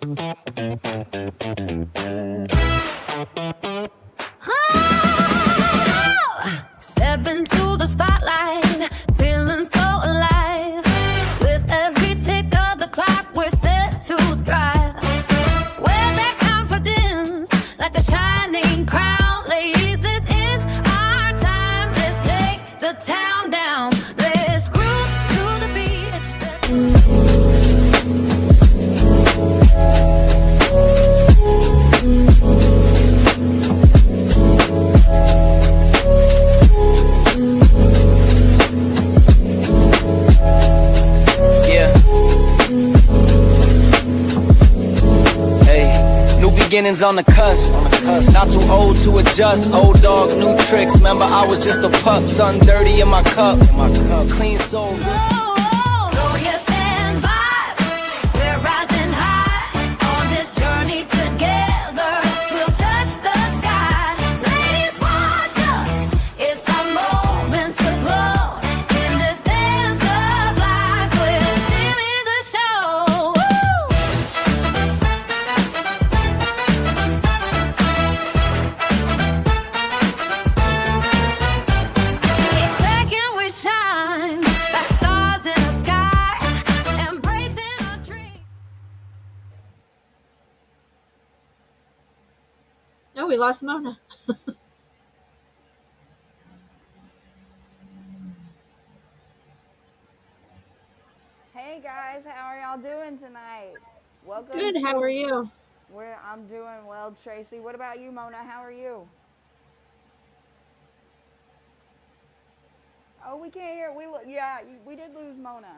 Step into the spotlight, feeling so alive. With every tick of the clock, we're set to thrive. Wear that confidence like a shining crown. Ladies, this is our time. Let's take the town down. Let's groove to the beat. Beginnings on the cusp. Not too old to adjust. Old dog, new tricks. Remember, I was just a pup. Something dirty in my cup. Clean soul. Throw your stand by. We're rising high on this journey together. We'll touch the sky. Ladies, watch us. It's our moment to glow. In this dance of life, we're stealing the show. Second we shine like stars in the sky, embracing our dreams. Oh, we lost Mona. Hey guys, how are y'all doing tonight? Welcome. Good. How are you? I'm doing well, Tracy. What about you, Mona? How are you? Oh, we can't hear. We did lose Mona.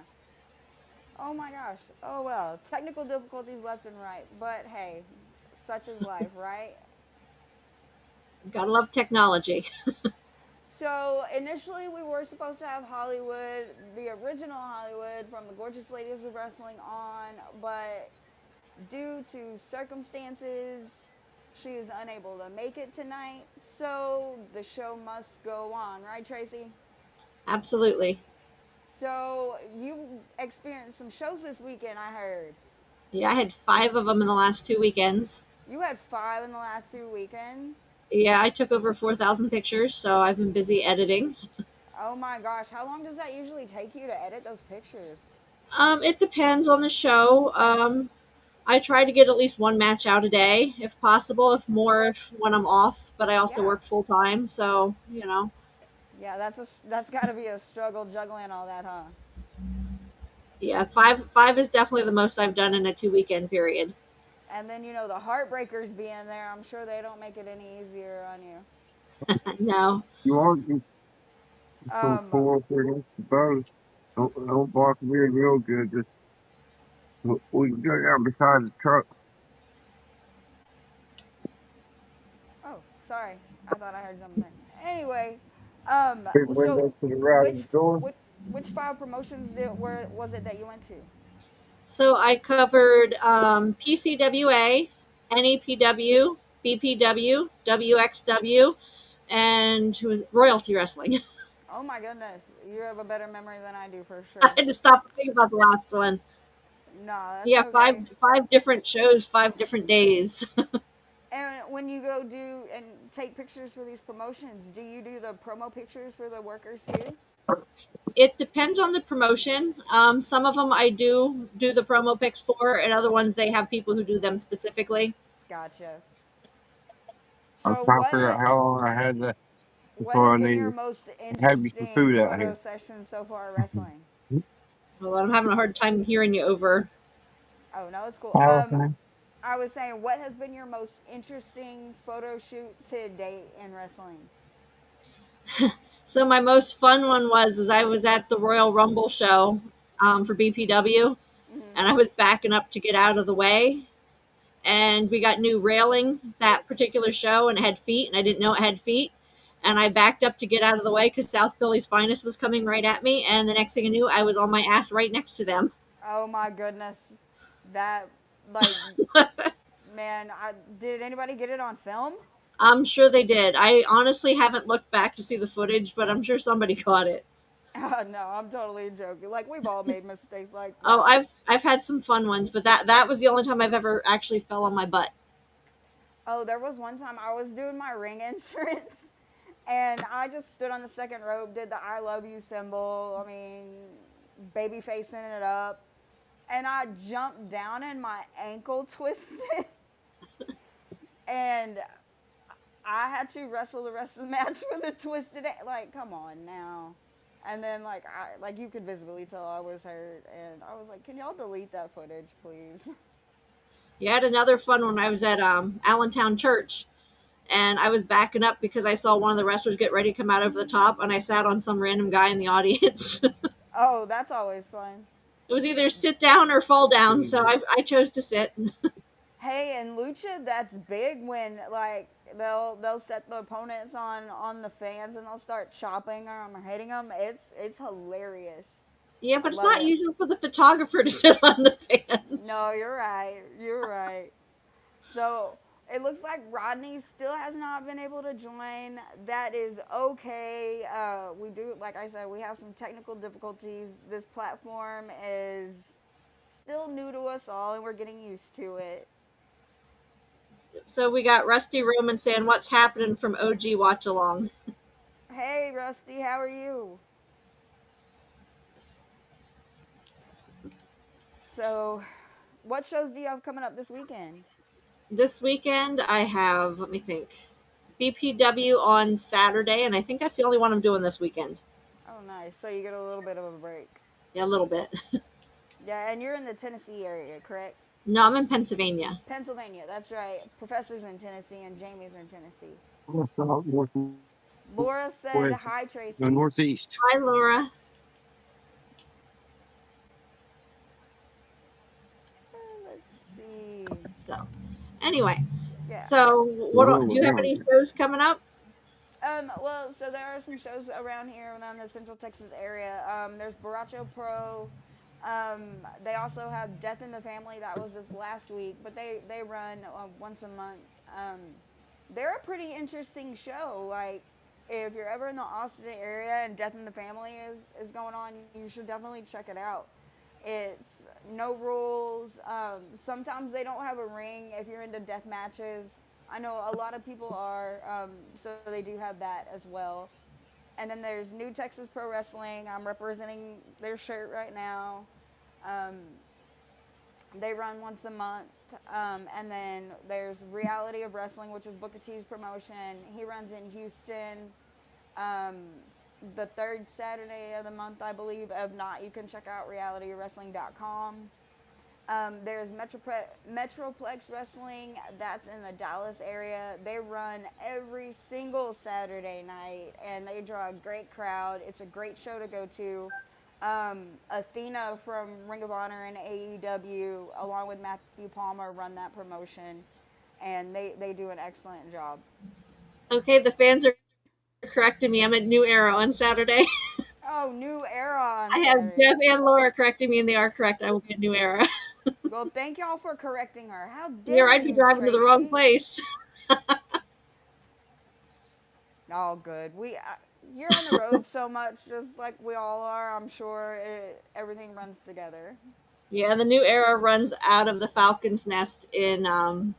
Oh my gosh. Oh well, technical difficulties left and right. But hey, such is life, right? Gotta love technology. So initially we were supposed to have Hollywood, the original Hollywood from the Gorgeous Ladies of Wrestling on, but due to circumstances, she is unable to make it tonight. So the show must go on, right, Tracy? Absolutely. So you experienced some shows this weekend, I heard. Yeah, I had 5 of them in the last 2 weekends. You had 5 in the last 2 weekends. Yeah, I took over 4,000 pictures, so I've been busy editing. Oh my gosh, how long does that usually take you to edit those pictures? It depends on the show. I try to get at least 1 match out a day, if possible, if more, if when I'm off. But I also Yeah. work full time, so Yeah, that's got to be a struggle juggling all that, huh? yeah, five is definitely the most I've done in a 2 weekend period. And then the heartbreakers being there, I'm sure they don't make it any easier on you. No, You are just from Um, four against the boat. Don't bark real good. Just we go out beside the truck. oh, sorry, I thought I heard something. Anyway, Big window to the right of which the door. which 5 promotions was it that you went to? so I covered PCWA, NEPW, BPW, WXW, and who was Royalty Wrestling. Oh my goodness, you have a better memory than I do for I sure. had to stop and think about the last one. No, that's Yeah, okay. five different shows, 5 different days. And when you go do and take pictures for these promotions, do you do the promo pictures for the workers too? It depends on the promotion. Some of them I do the promo pics for, and other ones they have people who do them specifically. Gotcha. I was So trying to figure out how long I had left what before I has been your needed. most Have you some interesting food out photo here? session so far wrestling? Well, I'm having a hard time hearing you over. Oh no, it's cool. Okay. I was saying, what has been your most interesting photo shoot to date in wrestling? So my most fun one was I was at the Royal Rumble show for BPW, and I was backing up to get out of the way, and we got new railing that particular show, and it had feet, and I didn't know it had feet, and I backed up to get out of the way because South Philly's Finest was coming right at me, and the next thing I knew, I was on my ass right next to them. Oh my goodness, that man, did anybody get it on film? I'm sure they did. I honestly haven't looked back to see the footage, but I'm sure somebody caught it. No, I'm totally joking. Like we've all made mistakes like Oh, that. I've had some fun ones, but that was the only time I've ever actually fell on my butt. Oh, there was one time I was doing my ring entrance and I just stood on the second rope, did the I love you symbol. I mean, baby facing it up. And I jumped down and my ankle twisted. And I had to wrestle the rest of the match with a twisted like, come on now. And then like you could visibly tell I was hurt and I was like, can y'all delete that footage, please? You had another fun one. I was at Allentown Church, and I was backing up because I saw one of the wrestlers get ready to come out over the top, and I sat on some random guy in the audience. Oh, that's always fun. It was either sit down or fall down, so I chose to sit. Hey, in lucha, that's big when like they'll set the opponents on the fans and they'll start chopping them or hitting them. It's hilarious. Yeah, I but it's love not it. usual for the photographer to sit on the fans. No, you're right. You're right. So it looks like Rodney still has not been able to join. That is okay. We do, like I said, we have some technical difficulties. This platform is still new to us all, and we're getting used to it. So we got Rusty Roman saying, "What's happening?" from OG Watch Along. Hey, Rusty, how are you? So, what shows do you have coming up this weekend? This weekend I have, let me think, BPW on Saturday, and I think that's the only one I'm doing this weekend. Oh, nice. So you get a little bit of a break. Yeah, a little bit. Yeah, and you're in the Tennessee area, correct? No, I'm in Pennsylvania. Pennsylvania, that's right. Professor's in Tennessee and Jamie's in Tennessee. North, Laura said, northwest, hi, no, Tracy. northeast. Hi, Laura. Let's see. So, anyway, Yeah. so what do you have any shows coming up? Well, so there are some shows around here around the Central Texas area. There's Baracho Pro. They also have Death in the Family. That was this last week, but they run once a month. They're a pretty interesting show. Like, if you're ever in the Austin area and Death in the Family is going on, you should definitely check it out. It's no rules. Sometimes they don't have a ring if you're into death matches. I know a lot of people are, so they do have that as well. And then there's New Texas Pro Wrestling. I'm representing their shirt right now. They run once a month. And then there's Reality of Wrestling, which is Booker T's promotion. He runs in Houston the third Saturday of the month, I believe. If not, you can check out realityofwrestling.com. There's Metroplex Wrestling. That's in the Dallas area. They run every single Saturday night, and they draw a great crowd. It's a great show to go to. Athena from Ring of Honor and AEW, along with Matthew Palmer, run that promotion, and they do an excellent job. Okay, the fans are correcting me. I'm at New Era on Saturday. Oh, New Era on I have Saturday. Jeff and Laura correcting me, and they are correct. I will be at New Era. Well, thank y'all for correcting her. How dare Here, I'd be you, driving to the wrong Tracy? place. All good. You're on the road so much, just like we all are. I'm sure everything runs together. Yeah, the New Era runs out of the Falcon's Nest in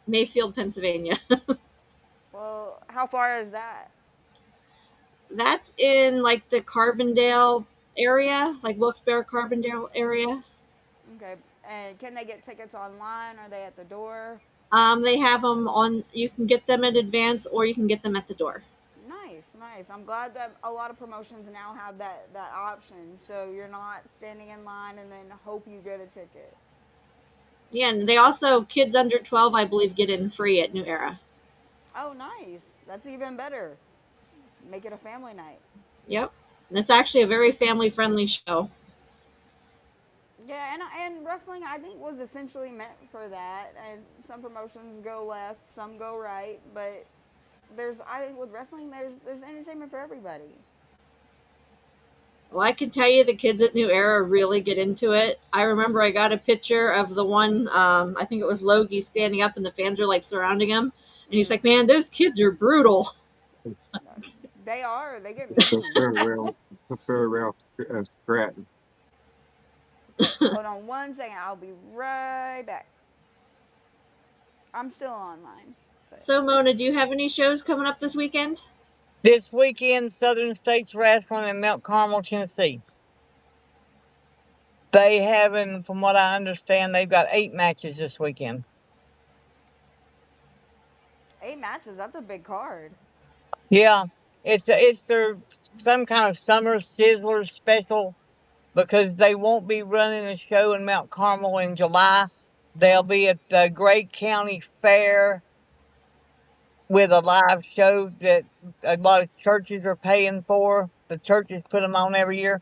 Mayfield, Pennsylvania. Well, how far is that? That's in like the Carbondale area, like Wilkes-Barre, Carbondale area. Okay. And can they get tickets online? Are they at the door? They have them on. You can get them in advance, or you can get them at the door. Nice, nice. I'm glad that a lot of promotions now have that option, so you're not standing in line and then hope you get a ticket. Yeah, and they also kids under 12, I believe, get in free at New Era. Oh, nice. That's even better. Make it a family night. Yep, and it's actually a very family-friendly show. Yeah, and wrestling, I think, was essentially meant for that. And some promotions go left, some go right, but I think with wrestling, there's entertainment for everybody. Well, I can tell you the kids at New Era really get into it. I remember I got a picture of the one, I think it was Logie, standing up and the fans are like surrounding him. And he's like, man, those kids are brutal. They are. They get So mean. fair around Stratton. Hold on one second. I'll be right back. I'm still online. But So, Mona, do you have any shows coming up this weekend? This weekend, Southern States Wrestling in Mount Carmel, Tennessee. They having, from what I understand, they've got 8 matches this weekend. 8 matches. That's a big card. Yeah, it's their some kind of summer sizzler special because they won't be running a show in Mount Carmel in July. They'll be at the Gray County Fair with a live show that a lot of churches are paying for. The churches put them on every year.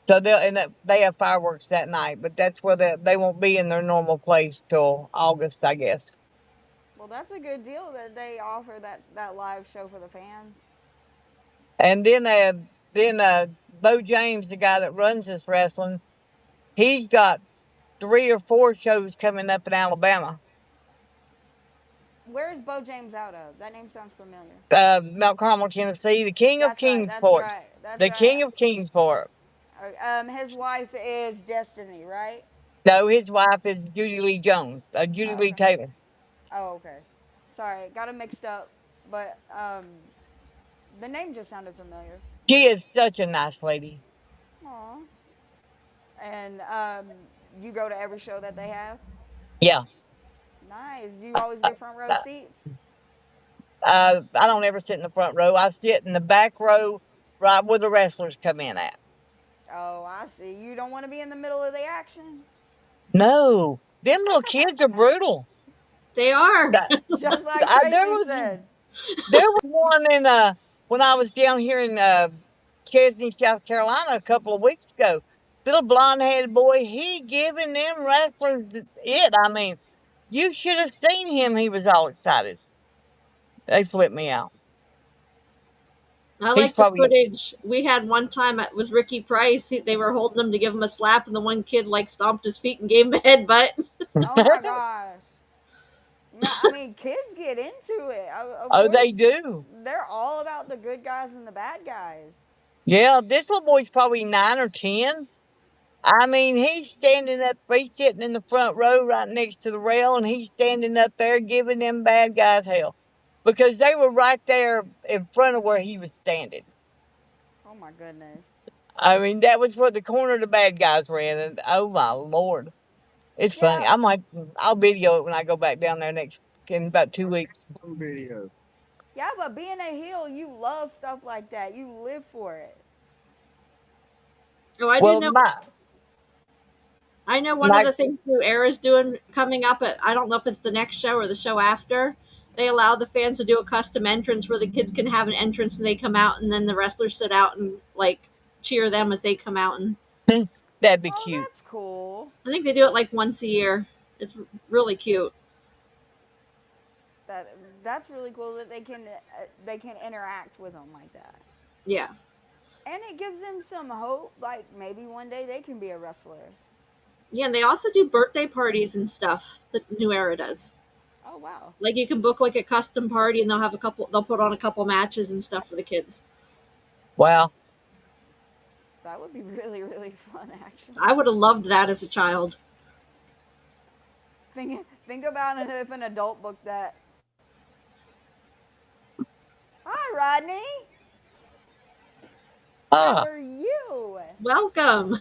So they have fireworks that night, but that's where they won't be in their normal place till August, I guess. Well, that's a good deal that they offer that live show for the fans. And then Bo James, the guy that runs this wrestling, he's got 3 or 4 shows coming up in Alabama. Where's Bo James out of? That name sounds familiar. Mount Carmel, Tennessee, the King of That's right. That's Kingsport. right. That's The right. King of Kingsport. His wife is Destiny, right? No, his wife is Judy Lee Jones, Judy Oh, Lee okay. Taylor. Oh, okay. Sorry, got it mixed up. But the name just sounded familiar. She is such a nice lady. Aw. And you go to every show that they have? Yeah. Nice. Do you always get front row seats? I don't ever sit in the front row. I sit in the back row, right where the wrestlers come in at. Oh, I see. You don't want to be in the middle of the action? No, them little kids are brutal. They are. Just like There Tracy was said. one in when I was down here in Chesney, South Carolina, a couple of weeks ago. Little blonde-headed boy, he giving them wrestlers it. I mean, you should have seen him. He was all excited. They flipped me out. I He's like the probably footage. We had one time, it was Ricky Price. They were holding him to give him a slap, and the one kid like stomped his feet and gave him a headbutt. Oh my gosh. No, I mean, kids get into it. Of oh, course, they do. they're all about the good guys and the bad guys. Yeah, this little boy's probably 9 or 10. I mean, he's standing up, he's sitting in the front row right next to the rail, and he's standing up there giving them bad guys hell because they were right there in front of where he was standing. Oh my goodness. I mean, that was where the corner of the bad guys were in, and oh my Lord. It's funny. Yeah. I'll video it when I go back down there in about 2 weeks. Some video. Yeah, but being a heel, you love stuff like that. You live for it. Oh, I do Well, know. my I know one of the things New Era's doing coming up. I don't know if it's the next show or the show after. They allow the fans to do a custom entrance where the kids can have an entrance and they come out, and then the wrestlers sit out and like cheer them as they come out. And that'd be Oh, cute. that's cool. I think they do it like once a year. It's really cute. That's really cool that they can interact with them like that. Yeah. And it gives them some hope, like maybe one day they can be a wrestler. Yeah, and they also do birthday parties and stuff that New Era does. Oh wow. Like you can book like a custom party and they'll put on a couple matches and stuff for the kids. Wow. That would be really, really fun actually. I would have loved that as a child. Think about it if an adult booked that. Hi, Rodney. How are you? Welcome.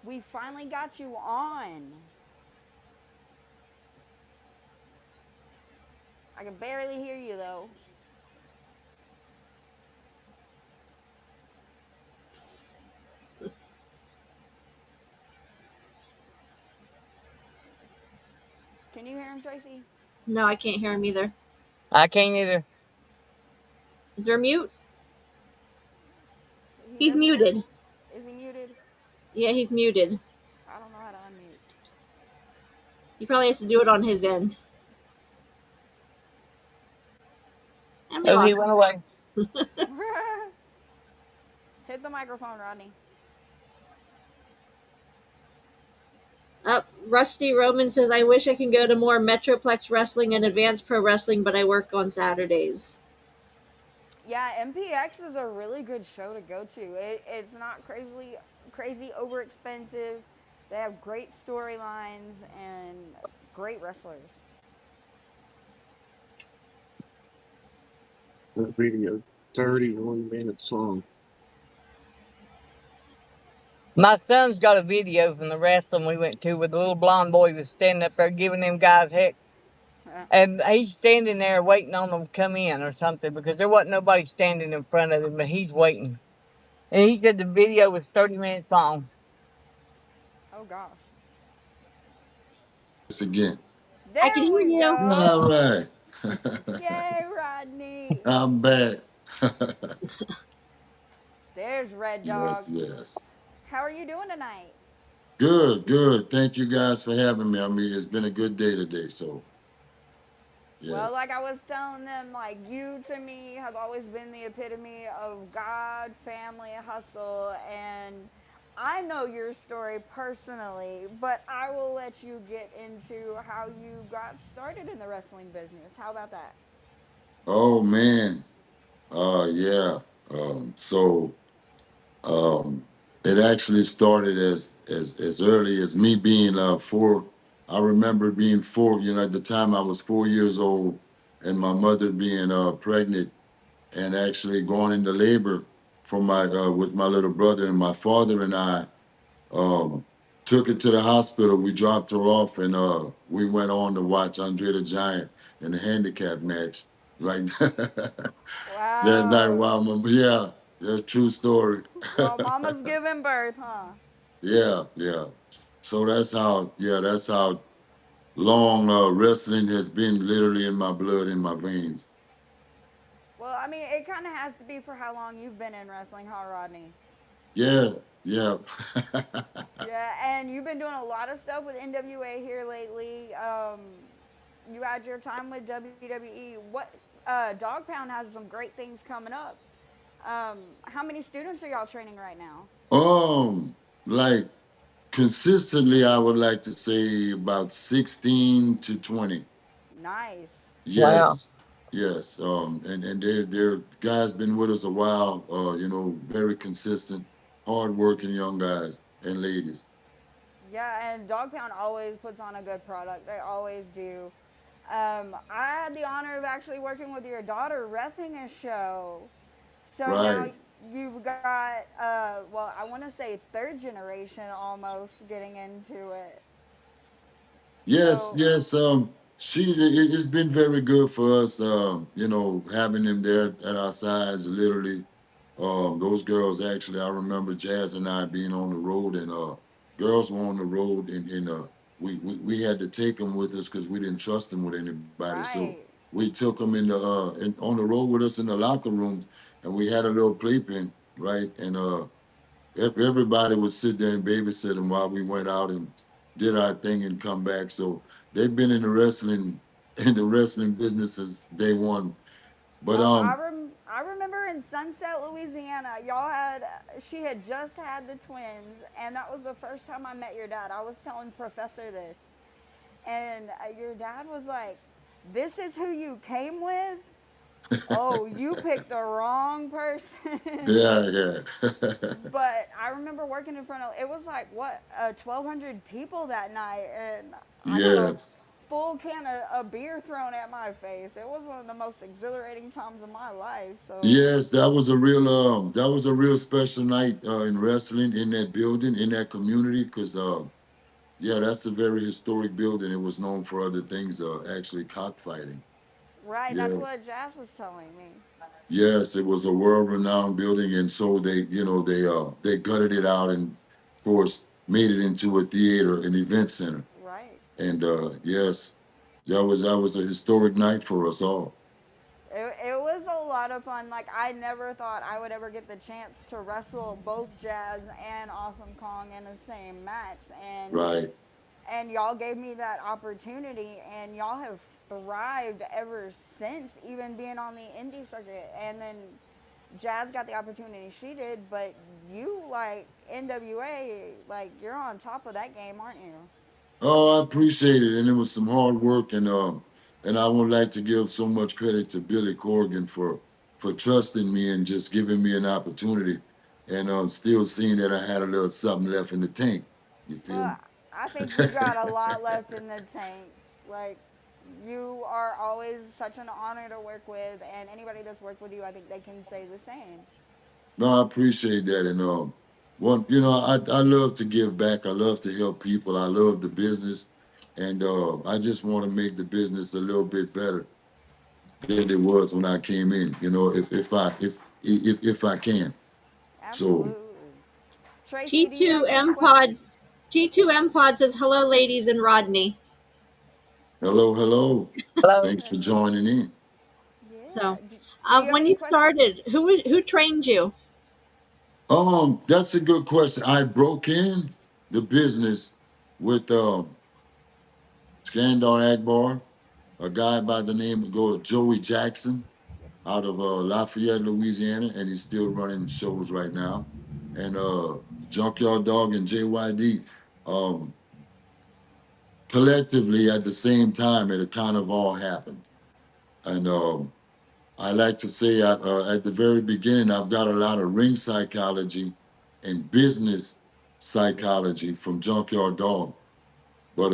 We finally got you on. I can barely hear you though. Can you hear him, Tracy? No, I can't hear him either. I can't either. Is there a mute? He He's doesn't- muted. Is he muted? Yeah, he's muted. I don't know how to unmute. He probably has to do it on his end. And we Oh, he lost went away. Hit the microphone, Rodney. Rusty Roman says, I wish I can go to more Metroplex Wrestling and Advanced Pro Wrestling, but I work on Saturdays. Yeah, MPX is a really good show to go to. It's not crazy over expensive. They have great storylines and great wrestlers. That video, 31 minutes long. My son's got a video from the wrestling we went to where the little blonde boy was standing up there giving them guys heck. And he's standing there waiting on them to come in or something because there wasn't nobody standing in front of him, but he's waiting. And he said the video was 30 minutes long. Oh gosh. This again. I can There hear we you. go. All right. Yay, Rodney. I'm back. There's Red Dog. Yes. How are you doing tonight? Good, good. Thank you guys for having me. I mean, it's been a good day today, so Well, yes. like I was telling them, like you to me have always been the epitome of God, family, hustle, and I know your story personally, but I will let you get into how you got started in the wrestling business. How about that? Oh man. Yeah. So um it actually started as early as me being 4. I remember being 4, at the time I was 4 years old and my mother being pregnant and actually going into labor for my with my little brother, and my father and I um took her to the hospital. We dropped her off and we went on to watch Andre the Giant in the handicap match. Like that night Wow. while yeah, that's a true story. Well, mama's giving birth, huh? Yeah, yeah. So that's how long wrestling has been literally in my blood, in my veins. Well, I mean, it kind of has to be for how long you've been in wrestling, huh, Rodney? Yeah, yeah. Yeah, and you've been doing a lot of stuff with NWA here lately. You had your time with WWE. What Dog Pound has some great things coming up. How many students are y'all training right now? Like consistently, I would like to say about 16 to 20. Nice. Wow. Yes, yes. And they're guys been with us a while. Very consistent, hardworking young guys and ladies. Yeah, and Dog Pound always puts on a good product. They always do. I had the honor of actually working with your daughter refing a show. So now Right. you've got, well, I want to say third generation almost getting into it. Yes, So, yes. It's been very good for us. Having them there at our sides, literally. Those girls actually, I remember Jazz and I being on the road, and girls were on the road, and we had to take them with us because we didn't trust them with anybody. So right. we took them on the road with us in the locker rooms, and we had a little playpen, right? And everybody would sit there and babysit them while we went out and did our thing and come back. So they've been in the wrestling business since day one. But I remember in Sunset, Louisiana, she had just had the twins, and that was the first time I met your dad. I was telling Professor this, and your dad was like, "This is who you came with? Oh, you picked the wrong person." yeah, yeah. But I remember working in front of it was like what 1,200 people that night, and I got a Yes. full can of beer thrown at my face. It was one of the most exhilarating times of my life. So Yes, that was a real special night in wrestling in that building, in that community, because yeah, that's a very historic building. It was known for other things, actually cockfighting. right, that's what Yes. Jazz was telling me. Yes, it was a world-renowned building, and so they gutted it out and, of course, made it into a theater, an event center. Right. And yes, that was a historic night for us all. It was a lot of fun. Like I never thought I would ever get the chance to wrestle both Jazz and Awesome Kong in the same match, Right. and y'all gave me that opportunity, and y'all have thrived ever since, even being on the indie circuit. And then Jazz got the opportunity she did, but you like NWA, like you're on top of that game, aren't you? Oh, I appreciate it, and it was some hard work, and I would like to give so much credit to Billy Corgan for trusting me and just giving me an opportunity, and still seeing that I had a little something left in the tank. You feel Well, me? I think you got a lot left in the tank. Like, you are always such an honor to work with, and anybody that's worked with you, I think they can say the same. No, I appreciate that, and one, I love to give back. I love to help people. I love the business, and I just want to make the business a little bit better than it was when I came in. If I can. So Absolutely. Tracy, do you have any T2M questions? Pods. T2M Pod says hello, ladies, and Rodney. hello, hello. Hello. Thanks for joining in. Yeah. So, Do you have when any you questions? started, who trained you? That's a good question. I broke in the business with Skandar Agbar, a guy by the name of Joey Jackson out of Lafayette, Louisiana, and he's still running shows right now. And Junkyard Dog and JYD, um, collectively at the same time, it kind of all happened. And I like to say at the very beginning, I've got a lot of ring psychology and business psychology from Junkyard Dog. But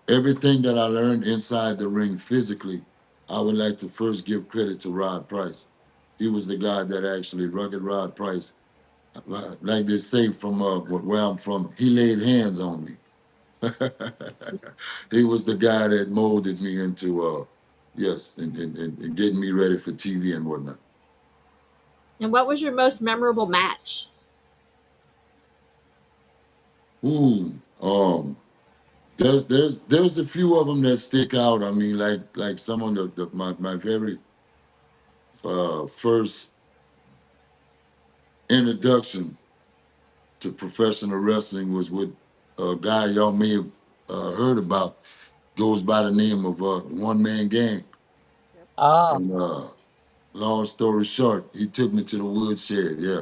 everything that I learned inside the ring physically, I would like to first give credit to Rod Price. He was the guy that actually, Rugged Rod Price, like they say from where I'm from, he laid hands on me. He was the guy that molded me into, yes, and getting me ready for TV and whatnot. And what was your most memorable match? Ooh, there's a few of them that stick out. I mean, like some of my very first introduction to professional wrestling was with a guy y'all may have heard about. Goes by the name of One Man Gang. Oh. And long story short, he took me to the woodshed. Yeah.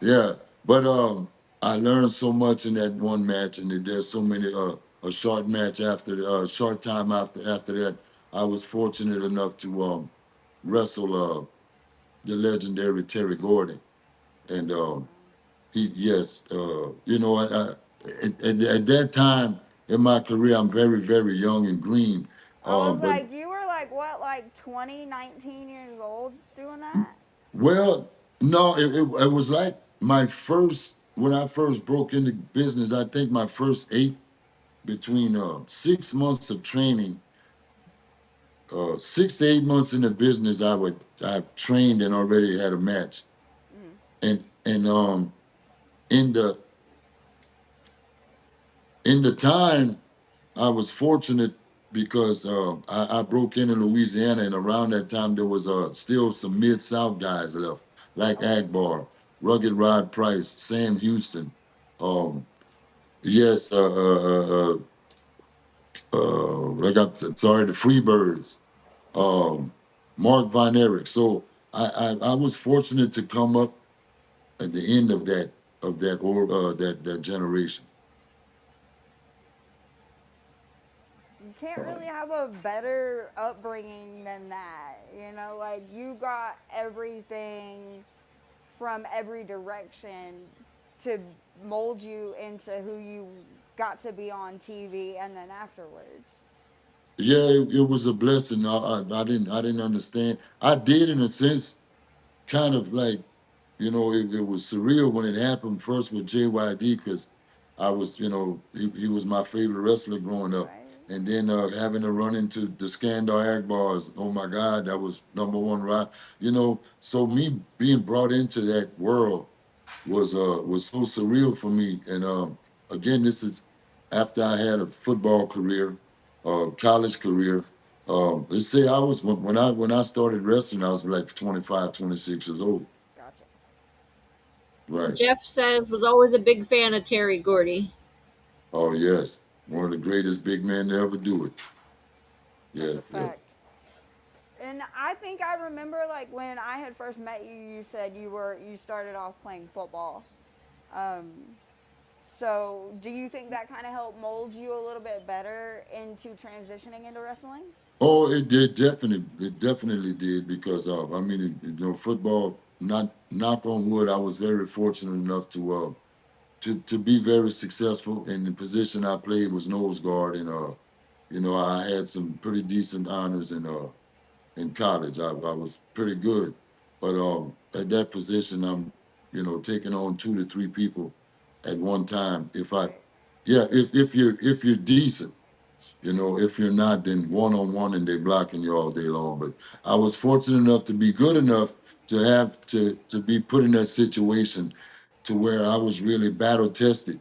Yeah, but I learned so much in that one match, and there's so many. A short match after, short time after that, I was fortunate enough to wrestle the legendary Terry Gordy, and he yes, at that time in my career, I'm very young and green, I was but like, you were like, what, like 20, 19 years old doing that? well, no, it was like my first when I first broke into business. I think my first eight between 6 months of training, 6 to 8 months in the business, I've trained and already had a match, and in the in the time I was fortunate because I broke in Louisiana, and around that time there was still some Mid South guys left, like Okay. Agbar, Rugged Rod Price, Sam Houston. Um, yes, I got sorry, the Freebirds, um, Mark Von Erich. So I was fortunate to come up at the end of that generation. You can't really have a better upbringing than that. Like you got everything from every direction to mold you into who you got to be on TV and then afterwards. Yeah, it was a blessing. I didn't understand. I did in a sense, kind of like, it was surreal when it happened first with JYD because I was, he was my favorite wrestler growing up. Right? And then having to run into the Skandar Agbars, oh my God, that was number one rock. So me being brought into that world was so surreal for me. And again, this is after I had a football career, college career. Let's say I was when I started wrestling, I was like 25, 26 years old. Gotcha. Right. Jeff says was always a big fan of Terry Gordy. Oh yes, one of the greatest big men to ever do it. That's Yeah, a yeah. fact. And I think I remember like when I had first met you, you said you started off playing football. Um, So, do you think that kind of helped mold you a little bit better into transitioning into wrestling? Oh, it did definitely. It definitely did because I mean, football. Not knock on wood. I was very fortunate enough to be very successful. And the position I played was nose guard, and I had some pretty decent honors in college. I was pretty good, but at that position, I'm taking on 2 to 3 people at one time. Right. If you're decent. If you're not, then one on one and they blocking you all day long. But I was fortunate enough to be good enough to have to be put in that situation to where I was really battle tested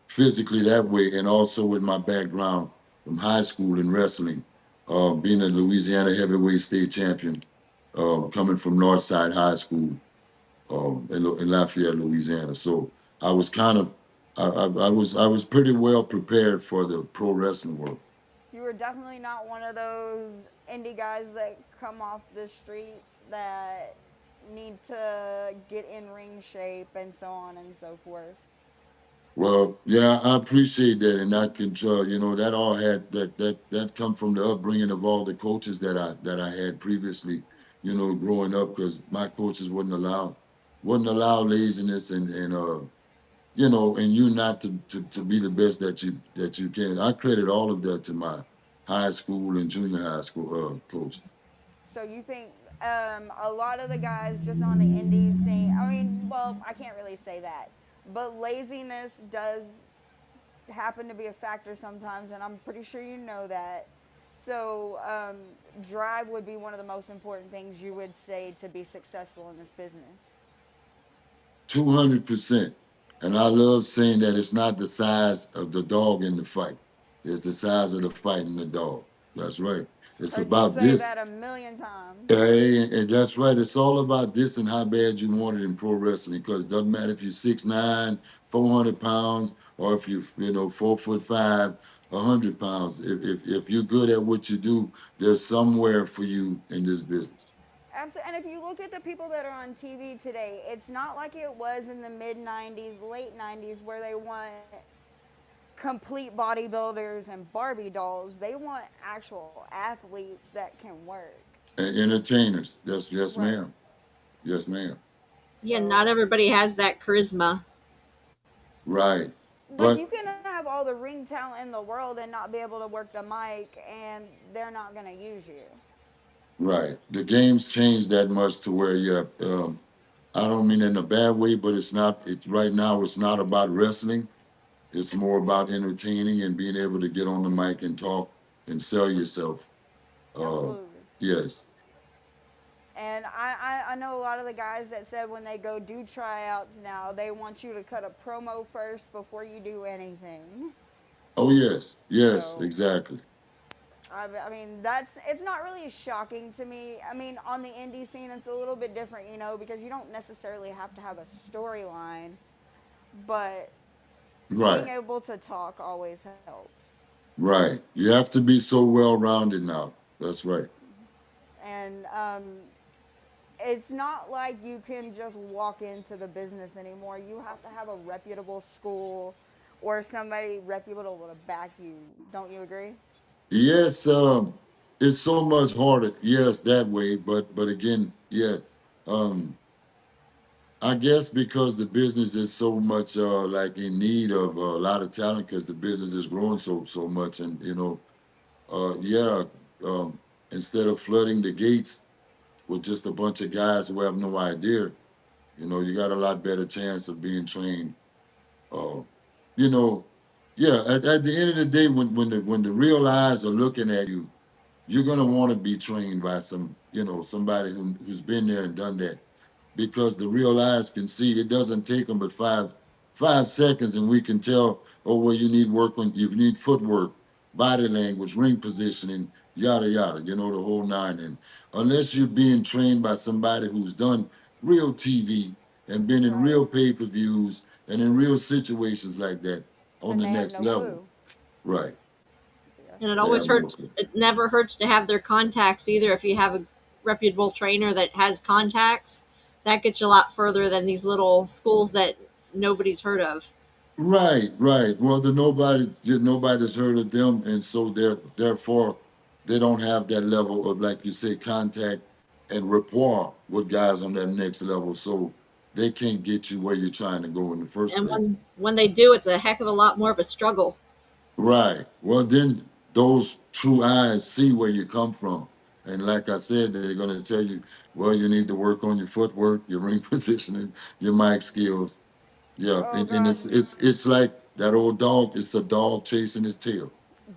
physically that way, and also with my background from high school in wrestling, being a Louisiana heavyweight state champion, coming from Northside High School in Lafayette, Louisiana. So I was kind of I was pretty well prepared for the pro wrestling world. You were definitely not one of those indie guys that come off the street that need to get in ring shape and so on and so forth. Well, yeah, I appreciate that, and I can, that all had that come from the upbringing of all the coaches that I had previously, growing up, because my coaches wouldn't allow laziness and you not to be the best that you can. I credit all of that to my high school and junior high school coach. So you think a lot of the guys just on the indie scene, I mean, well, I can't really say that, but laziness does happen to be a factor sometimes, and I'm pretty sure you know that. So drive would be one of the most important things you would say to be successful in this business. 200%. And I love saying that it's not the size of the dog in the fight. It's the size of the fight in the dog. That's right. It's Heard you about say this. that a million times. Hey, and that's right. It's all about this and how bad you want it in pro wrestling. Because it doesn't matter if you're 6'9", 400 pounds, or if you're 4'5", 100 pounds. If you're good at what you do, there's somewhere for you in this business. Absolutely. And if you look at the people that are on TV today, it's not like it was in the mid 90s, late 90s, where they want complete bodybuilders and Barbie dolls. They want actual athletes that can work. And entertainers. Yes, Right. ma'am. Yes, ma'am. Yeah, So, not everybody has that charisma. Right. like, But you can have all the ring talent in the world and not be able to work the mic, and they're not going to use you. right. The game's changed that much to where I don't mean in a bad way, but it's not right now it's not about wrestling. It's more about entertaining and being able to get on the mic and talk and sell yourself. Uh Absolutely. yes. And I know a lot of the guys that said when they go do tryouts now, they want you to cut a promo first before you do anything. Oh yes. Yes, So, exactly. I mean, it's not really shocking to me. I mean, on the indie scene, it's a little bit different, because you don't necessarily have to have a storyline, but being Right. able to talk always helps. Right. You have to be so well rounded now. That's right. And it's not like you can just walk into the business anymore. You have to have a reputable school or somebody reputable to back you. Don't you agree? Yes, it's so much harder. Yes, that way. But again, yeah. Um, I guess because the business is so much like in need of a lot of talent because the business is growing so much, and yeah, um, instead of flooding the gates with just a bunch of guys who have no idea, you got a lot better chance of being trained. Uh, you know, yeah. At the end of the day, when the real eyes are looking at you, you're gonna want to be trained by somebody who's been there and done that because the real eyes can see it doesn't take them but five seconds and we can tell, oh well, you need work on you need footwork, body language, ring positioning, yada yada, the whole nine. And unless you're being trained by somebody who's done real TV and been in Right. real pay-per-views and in real situations like that on Then the they have next no level, clue. right? And it They always have no hurts. clue. It never hurts to have their contacts either. If you have a reputable trainer that has contacts, that gets you a lot further than these little schools that nobody's heard of. Right, right. Well, nobody's heard of them, and so therefore they don't have that level of, like you say, contact and rapport with guys on that next level. So they can't get you where you're trying to go in the first And place. when they do, it's a heck of a lot more of a struggle. Right. Well, then those true eyes see where you come from. And like I said, they're going to tell you, well, you need to work on your footwork, your ring positioning, your mic skills. Yeah. Oh And God, it's like that old dog. It's a dog chasing his tail.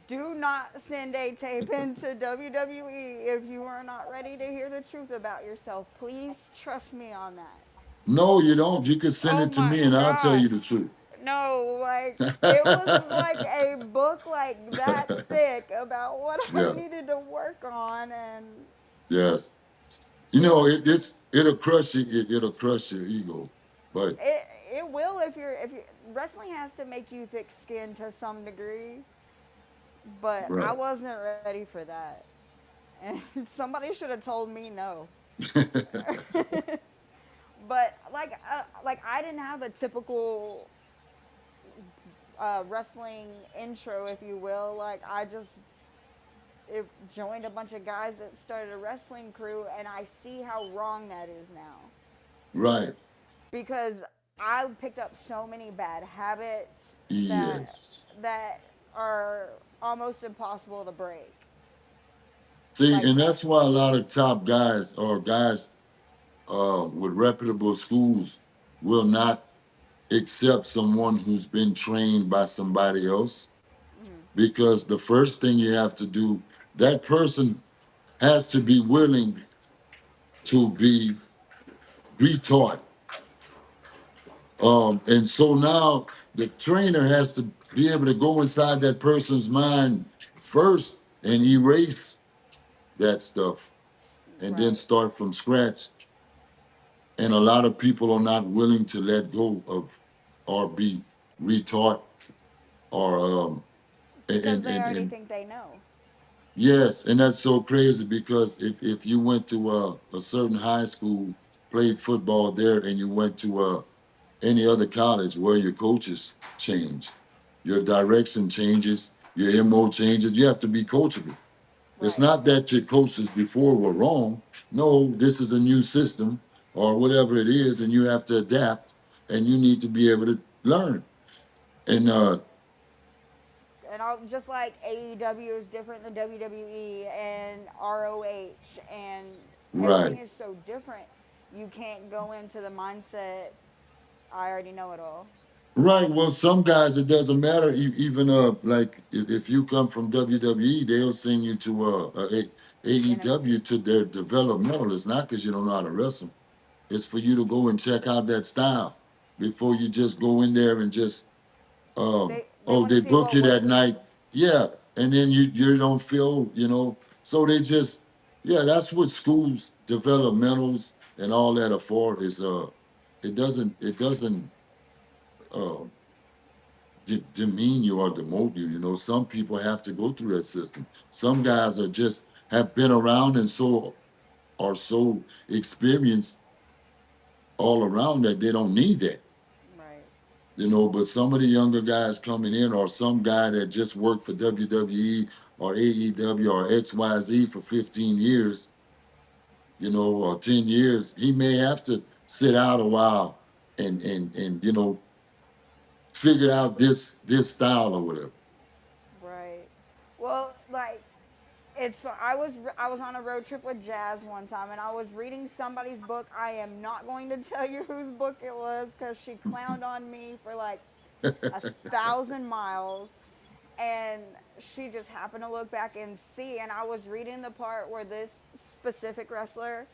do not send a tape into WWE if you are not ready to hear the truth about yourself. Please trust me on that. No, you don't. You can send Oh it to my me and I'll tell God. you the truth. No, like it was like a book like that thick about what I Yeah. needed to work on, and Yes. You it know, was it'll crush you. It'll crush your ego. But it will if you wrestling has to make you thick skinned to some degree, but I right. wasn't ready for that, and somebody should have told me no. But like I didn't have a typical wrestling intro, if you will. Like I just joined a bunch of guys that started a wrestling crew, and I see how wrong that is now Right. because I picked up so many bad habits that Yes. that are almost impossible to break. See, Like and that's why a lot of top guys or guys with reputable schools will not accept someone who's been trained by somebody else, because the first thing you have to do, that person has to be willing to be retaught. And so now the trainer has to be able to go inside that person's mind first and erase that stuff and then right, start from scratch. And a lot of people are not willing to let go of or be retaught or because they already and think they know. yes, and that's so crazy because if you went to a certain high school, played football there, and you went to any other college where your coaches change, your direction changes, your MO changes, you have to be coachable. It's Right. not that your coaches before were wrong. No, this is a new system or whatever it is, and you have to adapt and you need to be able to learn. And And I'll, just like AEW is different than WWE and ROH, and everything right. is so different, you can't go into the mindset, I already know it all. Right. Well, some guys, it doesn't matter. Even like if you come from WWE, they'll send you to AEW NXT. to their developmental. It's not because you don't know how to wrestle. It's for you to go and check out that style before you just go in there and just They oh, want to they see book what you works that with night. you. Yeah, and then you don't feel, so they just, yeah, that's what schools developmentals and all that are for. Is it doesn't uh demean you or demote you. Some people have to go through that system. Some guys are just have been around and so are so experienced all around that they don't need that. Right. But some of the younger guys coming in, or some guy that just worked for WWE or AEW or XYZ for 15 years, or 10 years, he may have to sit out a while and figure out this style or whatever. Right. Well, like I was on a road trip with Jazz one time, and I was reading somebody's book. I am not going to tell you whose book it was because she clowned on me for like 1,000 miles, and she just happened to look back and see. And I was reading the part where this specific wrestler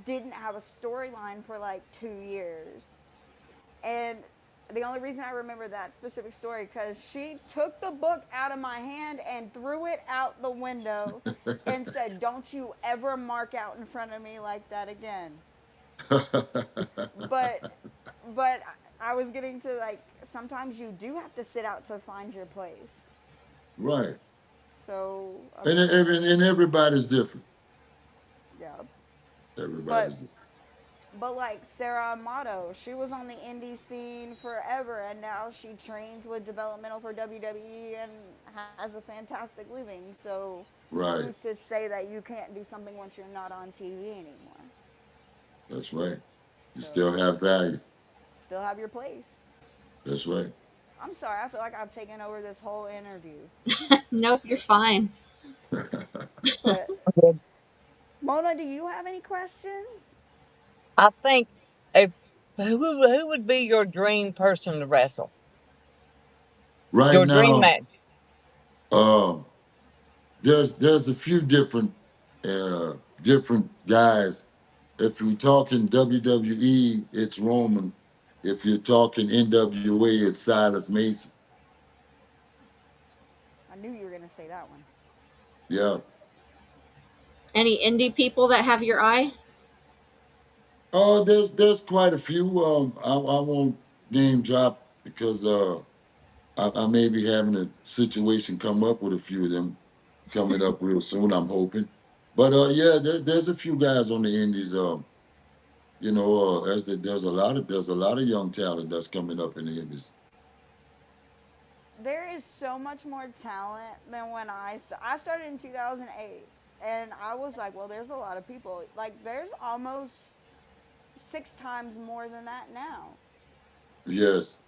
didn't have a storyline for like 2 years, and the only reason I remember that specific story because she took the book out of my hand and threw it out the window and said, "Don't you ever mark out in front of me like that again." But but I was getting to like sometimes you do have to sit out to find your place. Right. So And everybody's different. yeah, Everybody's but different. But like Sarah Amato, she was on the indie scene forever, and now she trains with developmental for WWE and has a fantastic living. So Right. who's to say that you can't do something once you're not on TV anymore? That's right. You So still have value. still have your place. That's right. I'm sorry, I feel like I've taken over this whole interview. Nope, you're fine. But Good. Mona, do you have any questions? I think if who would be your dream person to wrestle? Right Your dream now, match? um, there's a few uh different guys. If you're talking WWE, it's Roman. If you're talking NWA, it's Silas Mason. I knew you were gonna say that one. Yeah. Any indie people that have your eye? Oh, there's quite a few. I won't name drop because I may be having a situation come up with a few of them coming up real soon. I'm hoping, but yeah, there's a few guys on the indies. There's a lot of young talent that's coming up in the indies. There is so much more talent than when I started in 2008, and I was like, well, there's a lot of people. Like, there's almost 6 times more than that now. Yes,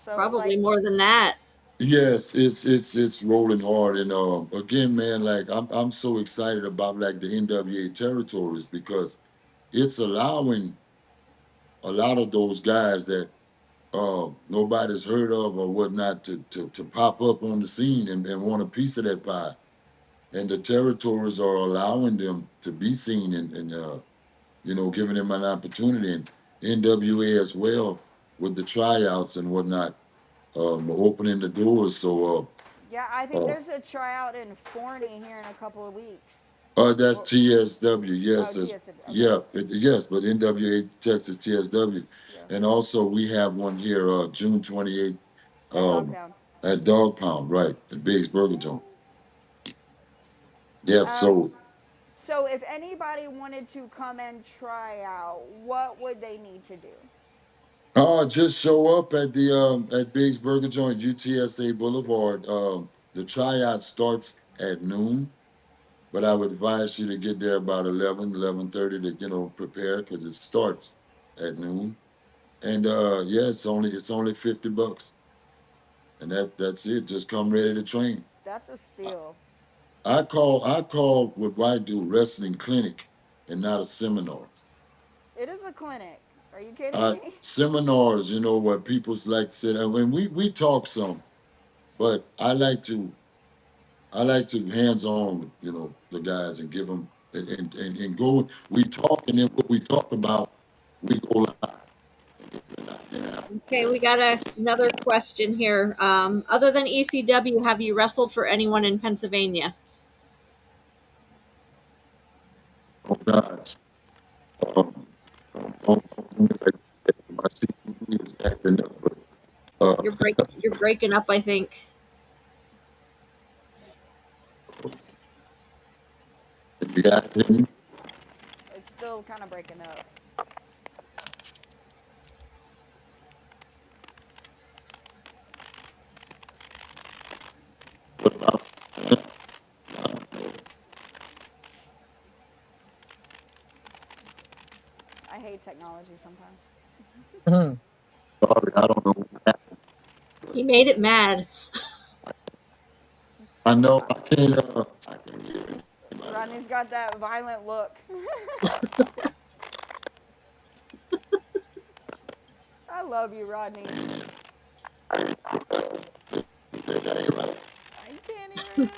So Probably like, more than that. yes, it's rolling hard, and again, man, like I'm so excited about like the NWA territories because it's allowing a lot of those guys that nobody's heard of or whatnot to pop up on the scene and want a piece of that pie. And the territories are allowing them to be seen and giving them an opportunity. And NWA as well with the tryouts and whatnot, opening the doors. So yeah, I uh, think uh, there's a tryout in Forney here in a couple of weeks. that's Or, TSW, oh, yes, TSW. Okay. yeah, yes, but NWA Texas TSW. Yeah. And also we have one here, June 28th, At um, Dogtown. at Dog Pound, right, the Biggs Burger Joint. Yep. Um, So so if anybody wanted to come and try out, what would they need to do? just show up at the at Biggs Burger Joint, UTSA Boulevard. The tryout starts at noon, but I would advise you to get there about 11:30 to prepare because it starts at noon. And yeah, it's only $50, and that's it. Just come ready to train. That's a steal. I call what I do wrestling clinic and not a seminar. It is a clinic. Are you kidding me? Seminars, where people's like to sit. And when we talk some, but I like to hands on, the guys and give them and go. We talk and then what we talk about, we go live. Okay, we got another question here. Other than ECW, have you wrestled for anyone in Pennsylvania? Oh gosh, um, my CTE is acting up. But, You're breaking up, I think. you got to. It's still kind of breaking up. What about? I hate technology sometimes. Mhm. Sorry, I don't know what happened. He made it mad. I know I can't. I can hear it. Rodney's got that violent look. I love you, Rodney. That ain't right. I can't hear him.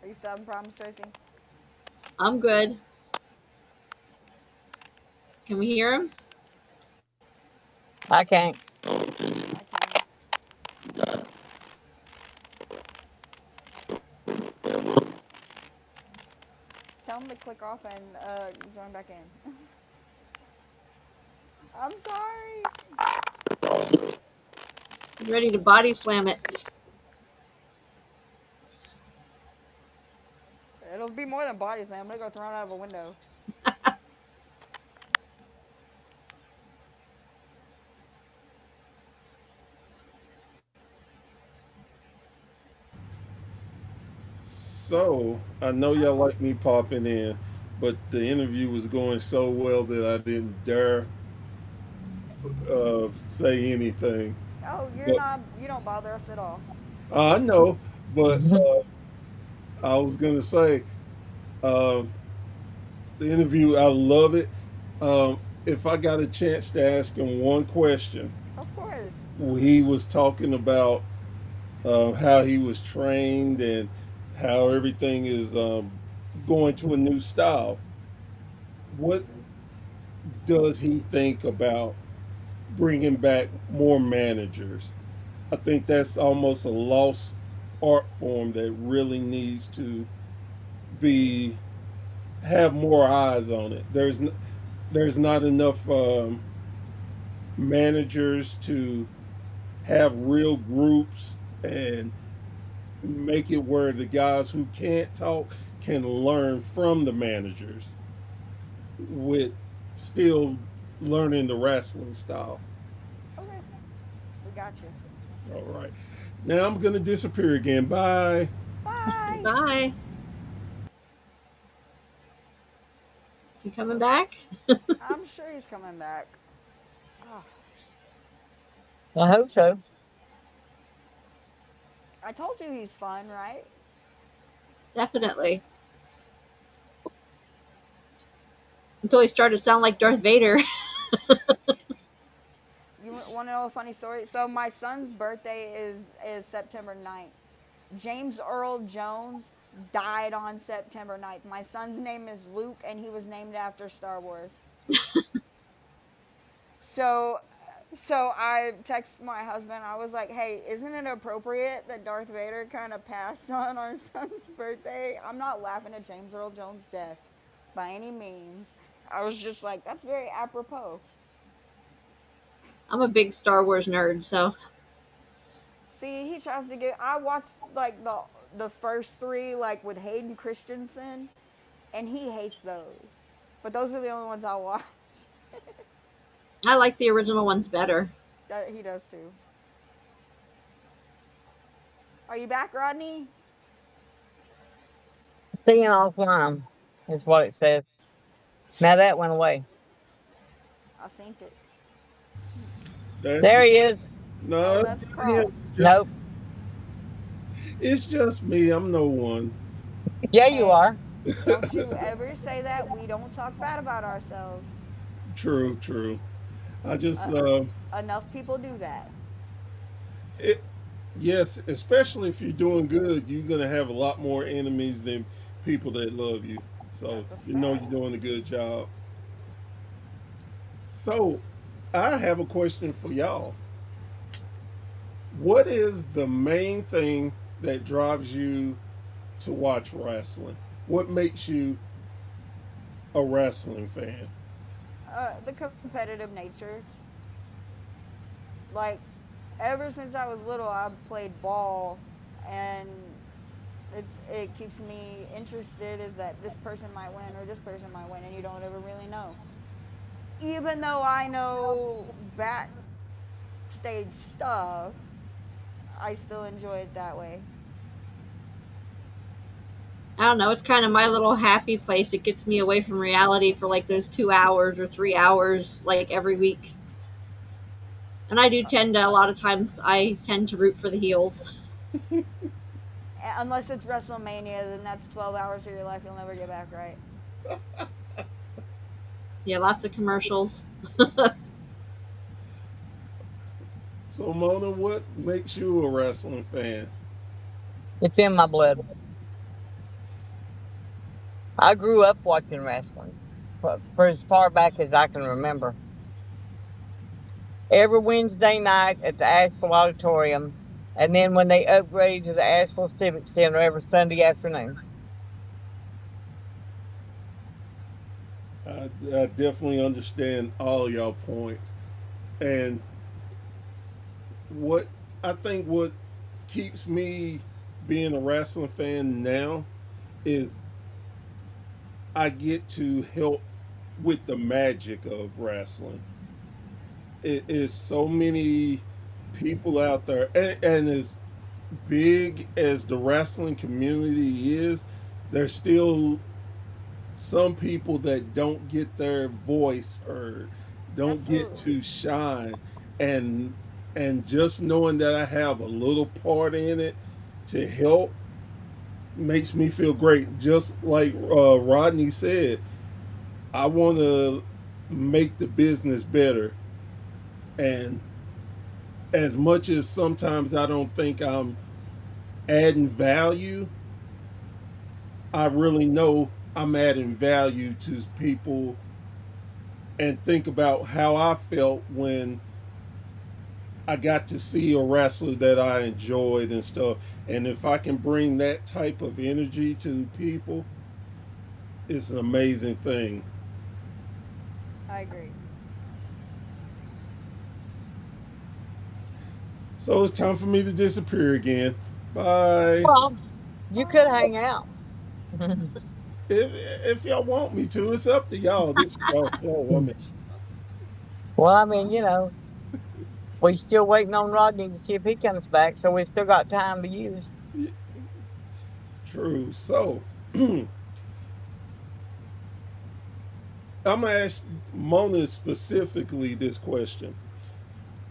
Are you still having problems, Tracy? I'm good. Can we hear him? I can't. I can. Tell him to click off and join back in. I'm sorry. He's ready to body slam it. more than body slam. I'm gonna go thrown out of a window. So I know y'all like me popping in, but the interview was going so well that I didn't dare say anything. Oh, you're But not. You don't bother us at all. I know, but I was gonna say uh, the interview. I love it. If I got a chance to ask him one question, Of course. he was talking about how he was trained and how everything is going to a new style. What does he think about bringing back more managers? I think that's almost a lost art form that really needs to be have more eyes on it. There's not enough managers to have real groups and make it where the guys who can't talk can learn from the managers with still learning the wrestling style. Okay. We got you. All right. Now I'm going to disappear again. Bye. Bye. Bye. Is he coming back? I'm sure he's coming back. Oh, I hope so. I told you he's fun, right? Definitely. Until he started to sound like Darth Vader. You want to know a funny story? So my son's birthday is September 9th. James Earl Jones died on September 9th. My son's name is Luke, and he was named after Star Wars. So, so I texted my husband. I was like, "Hey, isn't it appropriate that Darth Vader kind of passed on our son's birthday?" I'm not laughing at James Earl Jones' death by any means. I was just like, "That's very apropos." I'm a big Star Wars nerd, so See, he tries to get. I watched like the first three, like with Hayden Christensen, and he hates those. But those are the only ones I watch. I like the original ones better. He does too. Are you back, Rodney? Seeing offline is what it says. Now that went away. I seen it. That's, There he is. no, Oh, that's that's not him. Cross. Nope. It's just me. I'm no one. Yeah, you Hey, are. don't you ever say that. We don't talk bad about ourselves. True, true. I just, Uh, enough people do that. it, yes, especially if you're doing good, you're going to have a lot more enemies than people that love you. So, That's a you know, fact. you're doing a good job. So, I have a question for y'all. What is the main thing that drives you to watch wrestling? What makes you a wrestling fan? The competitive nature. Like, ever since I was little, I've played ball, and it keeps me interested. Is that this person might win or this person might win, and you don't ever really know. Even though I know backstage stuff, I still enjoy it that way. I don't know. It's kind of my little happy place. It gets me away from reality for like those 2 hours or 3 hours, like every week. And I do tend to, a lot of times, I tend to root for the heels. Unless it's WrestleMania, then that's 12 hours of your life you'll never get back, right? Yeah, lots of commercials. So, Mona, what makes you a wrestling fan? It's in my blood. I grew up watching wrestling for as far back as I can remember. Every Wednesday night at the Asheville Auditorium, and then when they upgraded to the Asheville Civic Center every Sunday afternoon. I definitely understand all y'all points. And what I think what keeps me being a wrestling fan now is I get to help with the magic of wrestling. It is so many people out there, and as big as the wrestling community is, there's still some people that don't get their voice heard, don't get Absolutely. to shine, and just knowing that I have a little part in it to help makes me feel great. Just like Rodney said, I want to make the business better, and as much as sometimes I don't think I'm adding value, I really know I'm adding value to people, and think about how I felt when I got to see a wrestler that I enjoyed and stuff. And if I can bring that type of energy to people, it's an amazing thing. I agree. So it's time for me to disappear again. Bye. Well, you could hang out. If y'all want me to, it's up to y'all. This is y'all show. I mean, Well, I mean, we still waiting on Rodney to see if he comes back, so we still got time to use. true. So I'm gonna ask Mona specifically this question: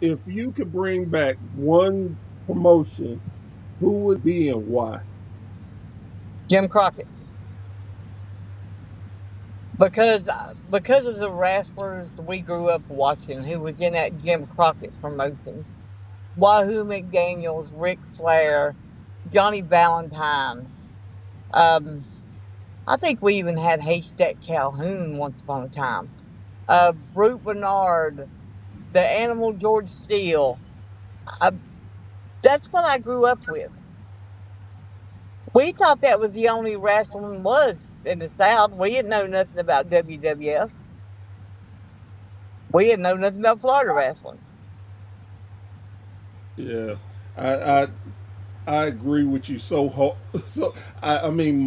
if you could bring back one promotion, who would be and why? Jim Crockett. Because of the wrestlers we grew up watching who was in that Jim Crockett promotions. Wahoo McDaniels, Ric Flair, Johnny Valentine. Um, I think we even had Haystack Calhoun once upon a time. Brute Bernard, the Animal George Steele. Uh, that's what I grew up with. We thought that was the only wrestling was in the South. We didn't know nothing about WWF. We didn't know nothing about Florida wrestling. Yeah, I I, I agree with you. So I mean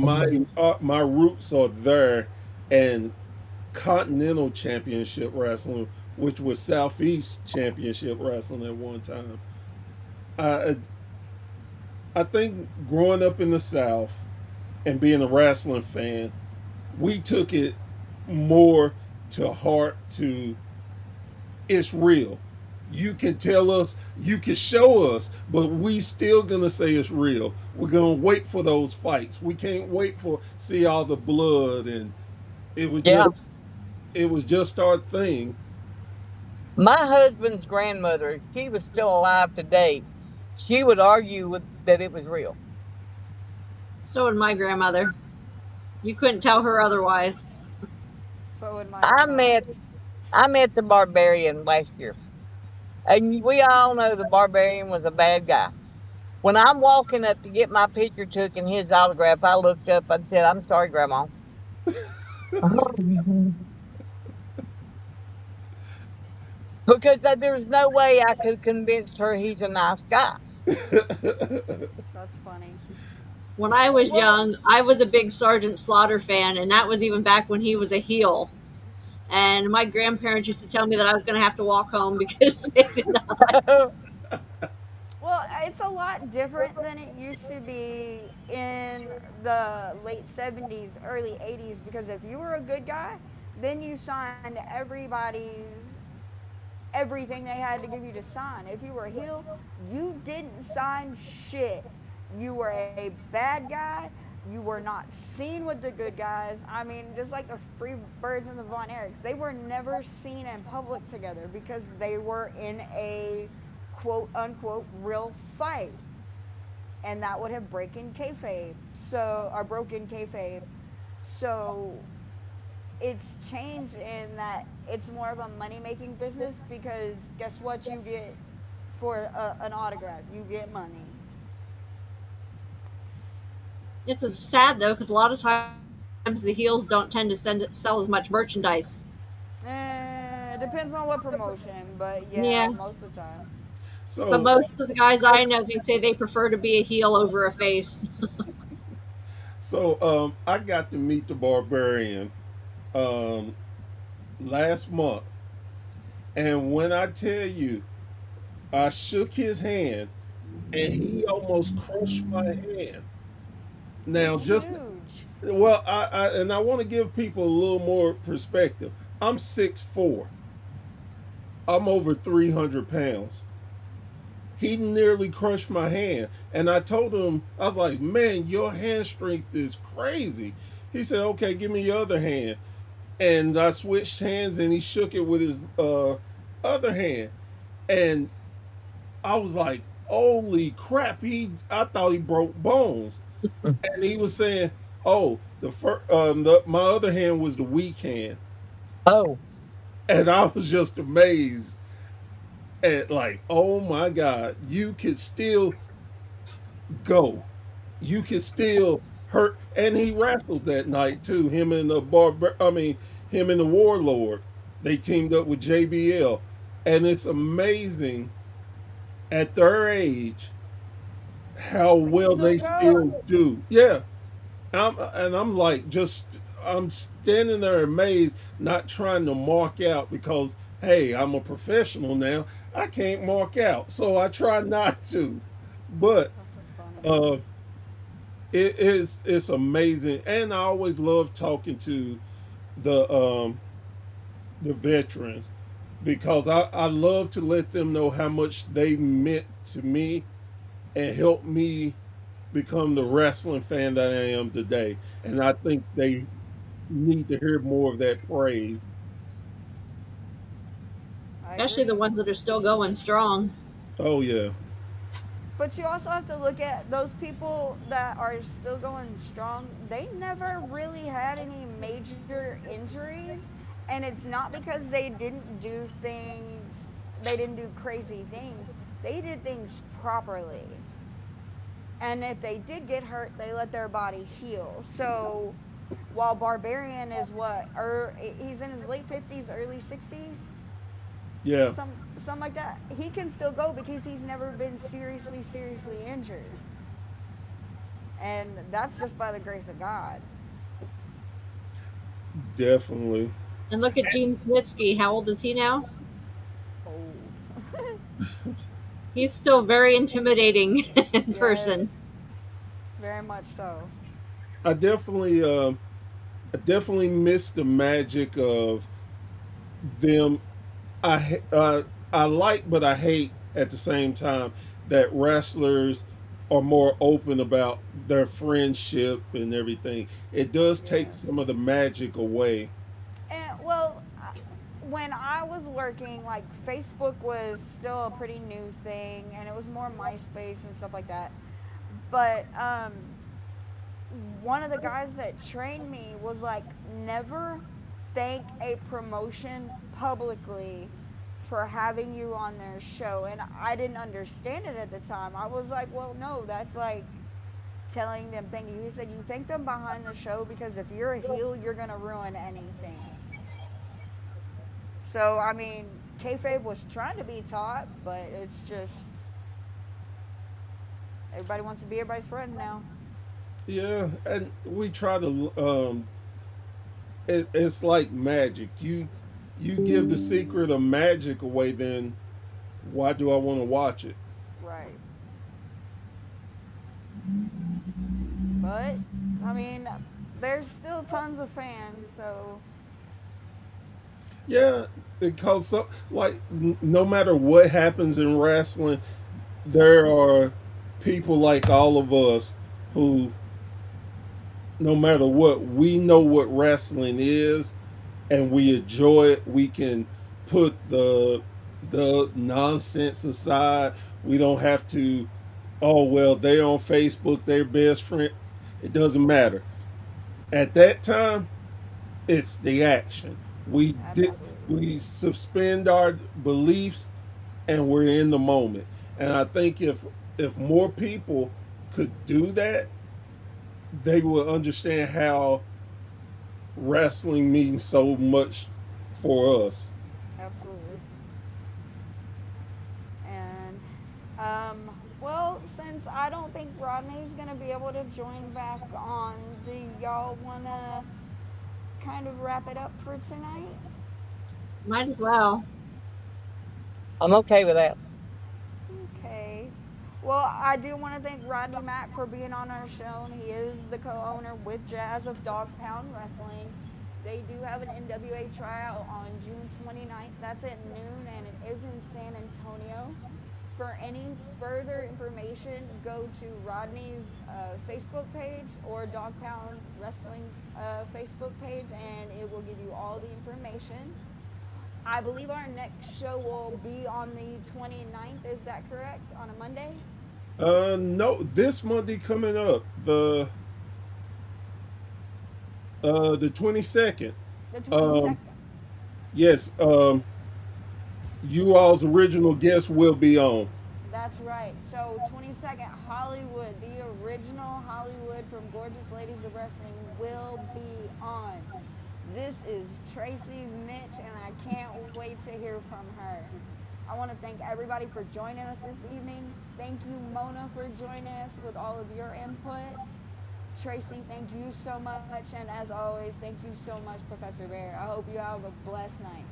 my roots are there, and Continental Championship Wrestling, which was Southeast Championship Wrestling at one time. I I think growing up in the South and being a wrestling fan, we took it more to heart. To it's real. You can tell us, you can show us, but we still gonna say it's real. We're gonna wait for those fights. We can't wait for see all the blood, and it was Yeah. just it was just our thing. My husband's grandmother, if she was still alive today, she would argue that it was real. So would my grandmother. You couldn't tell her otherwise. So would my I grandma. met I met the Barbarian last year, and we all know the Barbarian was a bad guy. When I'm walking up to get my picture took and his autograph, I looked up and said, "I'm sorry, Grandma," because there's no way I could have convinced her he's a nice guy. That's funny. When I was Well, young, I was a big Sergeant Slaughter fan, and that was even back when he was a heel. And my grandparents used to tell me that I was going to have to walk home because they did not. well, it's a lot different than it used to be in the late 70s, early 80s, because if you were a good guy, then you signed everything they had to give you to sign. If you were a heel, you didn't sign shit. You were a bad guy. You were not seen with the good guys. I mean, just like the Freebirds and the Von Erichs, they were never seen in public together because they were in a quote unquote real fight. And that would have broken kayfabe. So it's changed in that it's more of a money making business because guess what you get for an autograph? You get money. It's sad though because a lot of times the heels don't tend to sell as much merchandise. It depends on what promotion, but yeah, Yeah, most of the time. but So most of the guys I know, they say they prefer to be a heel over a face. So I got to meet the Barbarian um, last month, and when I tell you, I shook his hand, and he almost crushed my hand. He's Now, just huge. well, I want to give people a little more perspective. I'm 6'4". I'm over 300 pounds. He nearly crushed my hand, and I told him, I was like, "Man, your hand strength is crazy." He said, "Okay, give me your other hand." And I switched hands, and he shook it with his other hand, and I was like, "Holy crap!" I thought he broke bones, and he was saying, "Oh, my other hand was the weak hand," Oh, and I was just amazed at like, "Oh my God, you could still go, you could still hurt." And he wrestled that night too. Him and the Warlord, they teamed up with JBL, and it's amazing at their age how They can well still they still go. do. Yeah. I'm like, I'm standing there amazed, not trying to mark out because hey, I'm a professional now. I can't mark out, so I try not to. But That's so funny. uh, it's amazing, and I always love talking to the um, the veterans because I love to let them know how much they meant to me and helped me become the wrestling fan that I am today. And I think they need to hear more of that praise. I Especially the agree. ones that are still going strong. Oh yeah, But you also have to look at those people that are still going strong. They never really had any major injuries. And it's not because they didn't do things, they didn't do crazy things. They did things properly. And if they did get hurt, they let their body heal. So while Barbarian is he's in his late 50s, early 60s, yeah, some something like that. He can still go because he's never been seriously injured, and that's just by the grace of God. definitely. And look at Gene Snitsky. How old is he now? Old. He's still very intimidating in Yes, person. very much so. I definitely, I definitely miss the magic of them. I like, but I hate at the same time that wrestlers are more open about their friendship and everything. It does take Yeah. some of the magic away. And well, when I was working, like Facebook was still a pretty new thing, and it was more MySpace and stuff like that. But one of the guys that trained me was like, never thank a promotion publicly for having you on their show. And I didn't understand it at the time. I was like, well, no, that's like telling them thank you. He said, you thank them behind the show because if you're a heel, you're going to ruin anything. So, I mean, kayfabe was trying to be taught, but it's just everybody wants to be everybody's friend now. Yeah, and we try to. It's like magic. You give the secret of magic away, then why do I want to watch it? Right. But, I mean, there's still tons of fans, so Yeah, because no matter what happens in wrestling, there are people like all of us who, no matter what, we know what wrestling is, and we enjoy it. We can put the nonsense aside. We don't have to. Oh well, they're on Facebook. They're best friend. It doesn't matter. At that time, it's the action. absolutely. We suspend our beliefs and we're in the moment. And I think if more people could do that, they will understand how wrestling means so much for us. Absolutely. And, well, since I don't think Rodney's gonna be able to join back on. Do y'all wanna kind of wrap it up for tonight? Might as well. I'm okay with that. Okay. Well, I do want to thank Rodney Mack for being on our show, and he is the co-owner with Jazz of Dog Pound Wrestling. They do have an NWA tryout on June 29th. That's at noon, and it is in San Antonio. For any further information, go to Rodney's Facebook page or Dog Pound Wrestling's Facebook page, and it will give you all the information. I believe our next show will be on the 29th. Is that correct? On a Monday? No, this Monday coming up, the 22nd. The 22nd. Yes, you all's original guest will be on. That's right. So 22nd, Hollywood, the original Hollywood from Gorgeous Ladies of Wrestling will be on. This is Tracy's Mitch, and I can't wait to hear from her. I want to thank everybody for joining us this evening. Thank you, Mona, for joining us with all of your input. Tracy, thank you so much. And as always, thank you so much, Professor Bear. I hope you have a blessed night.